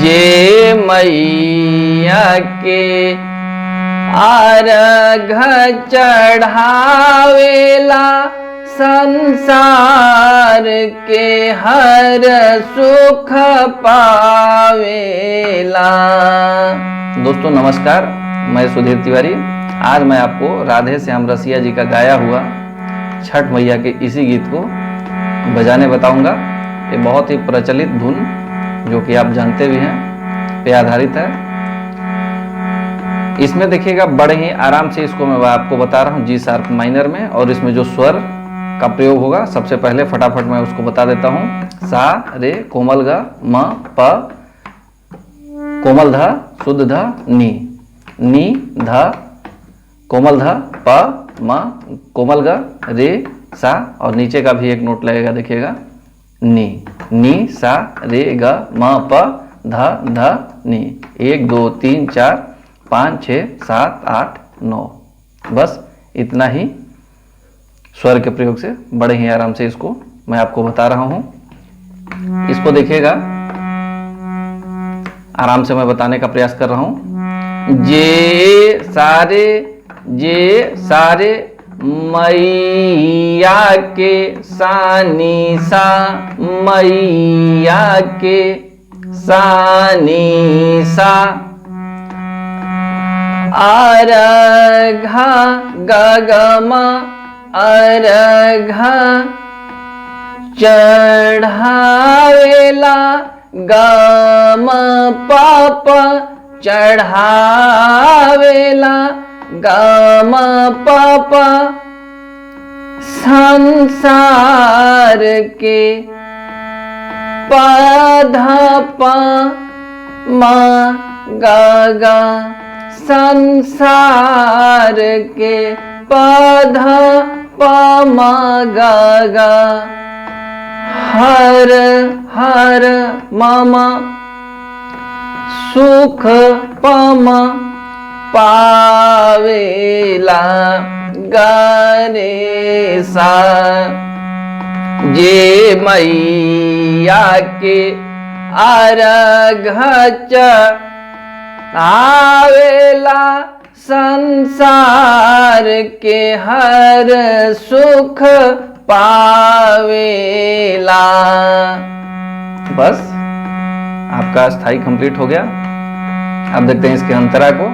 जे मैया के अर्घ चढ़ावेला संसार के हर सुख पावेला। दोस्तों नमस्कार, मैं सुधीर तिवारी। आज मैं आपको राधे श्याम रसिया जी का गाया हुआ छठ मैया के इसी गीत को बजाने बताऊंगा। ये बहुत ही प्रचलित धुन जो कि आप जानते भी हैं पे आधारित है। इसमें देखिएगा बड़े ही आराम से इसको मैं आपको बता रहा हूँ जी शार्प माइनर में, और इसमें जो स्वर का प्रयोग होगा सबसे पहले फटाफट मैं उसको बता देता हूँ। सा रे कोमल ग म प कोमल ध शुद्ध ध नी नी ध कोमल ध प म कोमल ग रे सा, और नीचे का भी एक नोट लगेगा देखिएगा नी नी सा रे ग म प ध ध नी। 1 2 3 4 5 6 7 8 9, बस इतना ही स्वर के प्रयोग से बड़े ही आराम से इसको मैं आपको बता रहा हूं। इसको देखिएगा, आराम से मैं बताने का प्रयास कर रहा हूं। जे सारे मैया के सानी सा मैया के सानी सा अर्घा गगमा अर्घा चढ़ावेला गम पाप चढ़ावेला गम पाप संसार के पध प म गा संसार के पध प म गा हर हर मम सुख पम पावेला गणेशा। जे मैया के अर्घ चढ़ावेला संसार के हर सुख पावेला। बस आपका स्थाई कंप्लीट हो गया। अब देखते हैं इसके अंतरा को।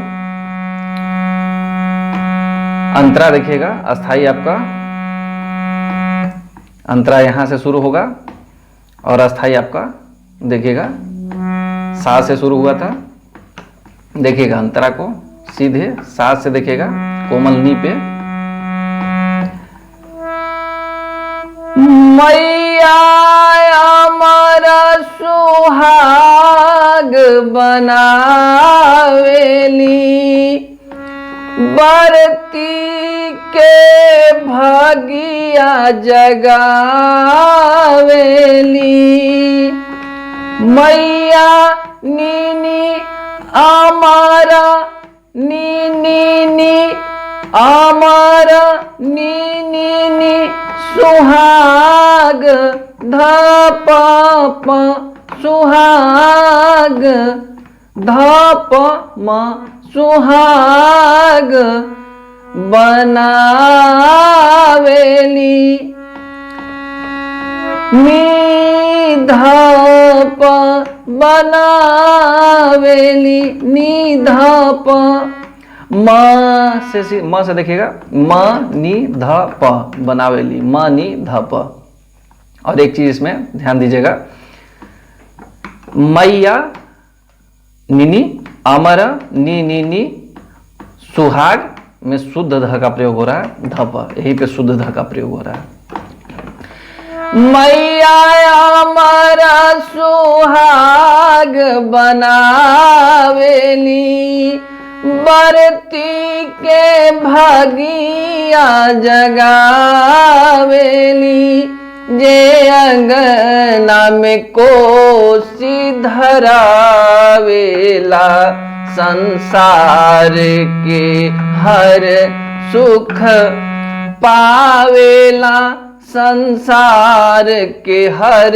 अंतरा देखिएगा, अस्थाई आपका अंतरा यहां से शुरू होगा और अस्थाई आपका देखिएगा सा से शुरू हुआ था। देखिएगा अंतरा को सीधे सा से देखिएगा कोमल नी पे। मैया अमर सुहाग बनावेली बरती के भगिया जगावेली। मैया नीनी अमरा नी अमरा नी सुहाग ध प सुहाग ध प म सुहाग बनावेली। नी ध प बनावेली नी ध प म से देखिएगा म नी ध प बनावेली म नी ध प। और एक चीज इसमें ध्यान दीजिएगा, मैया नीनी अमर नी सुहाग में शुद्ध ध का प्रयोग हो रहा है, ध प यहीं पे शुद्ध ध का प्रयोग हो रहा है। मैया अमर सुहाग बनावेली बरती के भगिया जगावेली। जे अंगना में कोसी धरावेला संसार के हर सुख पावेला संसार के हर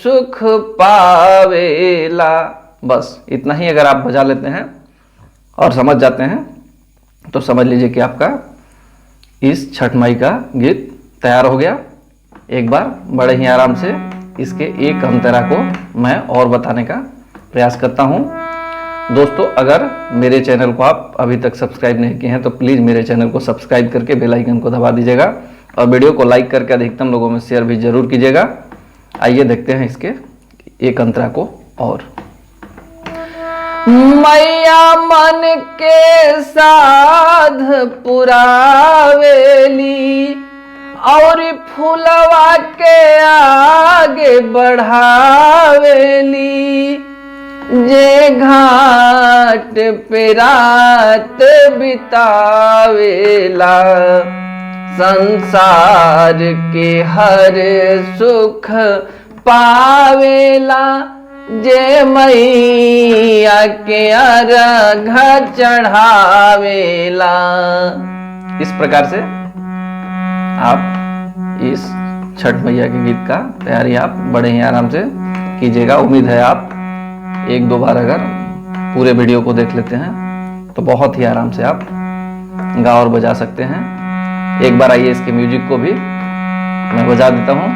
सुख पावेला। बस इतना ही अगर आप बजा लेते हैं और समझ जाते हैं तो समझ लीजिए कि आपका इस छठ माई का गीत तैयार हो गया। एक बार बड़े ही आराम से इसके एक अंतरा को मैं और बताने का प्रयास करता हूँ। दोस्तों, अगर मेरे चैनल को आप अभी तक सब्सक्राइब नहीं किए हैं तो प्लीज़ मेरे चैनल को सब्सक्राइब करके बेल आइकन को दबा दीजिएगा और वीडियो को लाइक करके अधिकतम लोगों में शेयर भी जरूर कीजिएगा। आइए देखते हैं इसके एक अंतरा को और। मैया मन के साध पुरावेली और फूलवा के आगे बढ़ावेली, जे घाट पे रात बितावेला संसार के हर सुख पावेला, जे मैया के अर्घ चढ़ावेला। इस प्रकार से आप इस छठ मैया के गीत का तैयारी आप बड़े ही आराम से कीजिएगा। उम्मीद है आप एक दो बार अगर पूरे वीडियो को देख लेते हैं तो बहुत ही आराम से आप गा और बजा सकते हैं। एक बार आइए इसके म्यूजिक को भी मैं बजा देता हूँ।